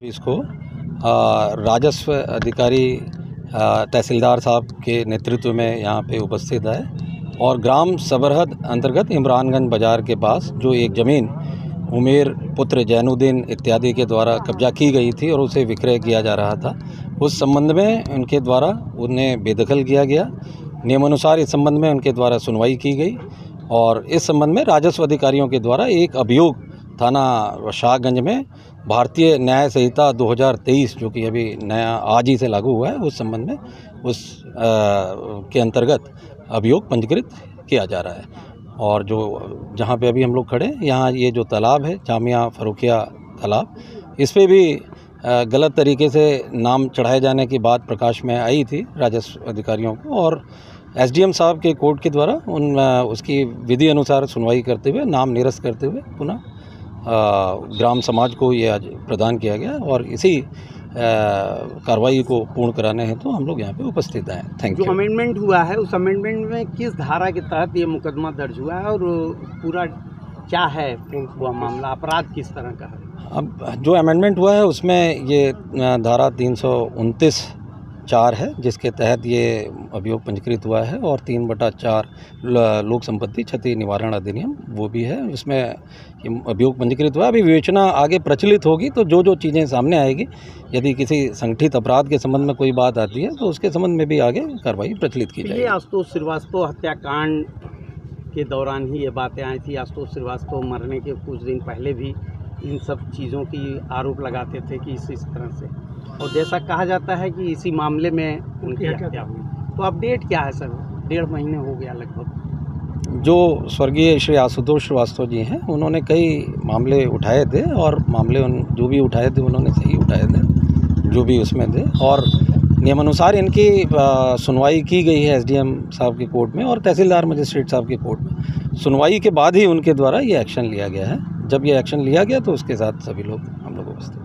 इसको राजस्व अधिकारी तहसीलदार साहब के नेतृत्व में यहाँ पे उपस्थित है और ग्राम सबरहद अंतर्गत इमरानगंज बाज़ार के पास जो एक ज़मीन उमेर पुत्र जैनुद्दीन इत्यादि के द्वारा कब्जा की गई थी और उसे विक्रय किया जा रहा था, उस संबंध में उनके द्वारा उन्हें बेदखल किया गया। नियमानुसार इस संबंध में उनके द्वारा सुनवाई की गई और इस संबंध में राजस्व अधिकारियों के द्वारा एक अभियोग थाना शाहगंज में भारतीय न्याय संहिता 2023 जो कि अभी नया आज ही से लागू हुआ है, उस संबंध में के अंतर्गत अभियोग पंजीकृत किया जा रहा है। और जो जहाँ पे अभी हम लोग खड़े हैं, यहाँ ये जो तालाब है जामिया फ़ारुखिया तालाब, इस पे भी गलत तरीके से नाम चढ़ाए जाने की बात प्रकाश में आई थी राजस्व अधिकारियों को और एसडीएम साहब के कोर्ट के द्वारा उसकी विधि अनुसार सुनवाई करते हुए नाम निरस्त करते हुए पुनः ग्राम समाज को ये आज प्रदान किया गया और इसी कार्रवाई को पूर्ण कराने हेतु तो हम लोग यहाँ पे उपस्थित हैं। Thank you. जो अमेंडमेंट हुआ है उस अमेंडमेंट में किस धारा के तहत ये मुकदमा दर्ज हुआ है और पूरा क्या है हुआ मामला, अपराध किस तरह का है? अब जो अमेंडमेंट हुआ है उसमें ये धारा 329(4) है जिसके तहत ये अभियोग पंजीकृत हुआ है और 3/4 लोक संपत्ति क्षति निवारण अधिनियम वो भी है, उसमें अभियोग पंजीकृत हुआ है। अभी विवेचना आगे प्रचलित होगी तो जो चीज़ें सामने आएगी, यदि किसी संगठित अपराध के संबंध में कोई बात आती है तो उसके संबंध में भी आगे कार्रवाई प्रचलित की जाएगी। आशुतोष श्रीवास्तव हत्याकांड के दौरान ही ये बातें आई थी। आशुतोष श्रीवास्तव मरने के कुछ दिन पहले भी इन सब चीज़ों की आरोप लगाते थे कि इस तरह से, और जैसा कहा जाता है कि इसी मामले में उनकी हत्या हुई। तो अपडेट क्या है सर? 1.5 महीने हो गया लगभग। जो स्वर्गीय श्री आशुतोष श्रीवास्तव जी हैं उन्होंने कई मामले उठाए थे और मामले जो भी उठाए थे उन्होंने सही उठाए थे जो भी उसमें थे और नियमानुसार इनकी सुनवाई की गई है एसडीएम साहब के कोर्ट में और तहसीलदार मजिस्ट्रेट साहब के कोर्ट में। सुनवाई के बाद ही उनके द्वारा ये एक्शन लिया गया है। जब ये एक्शन लिया गया तो उसके साथ सभी लोग हम लोग उपस्थित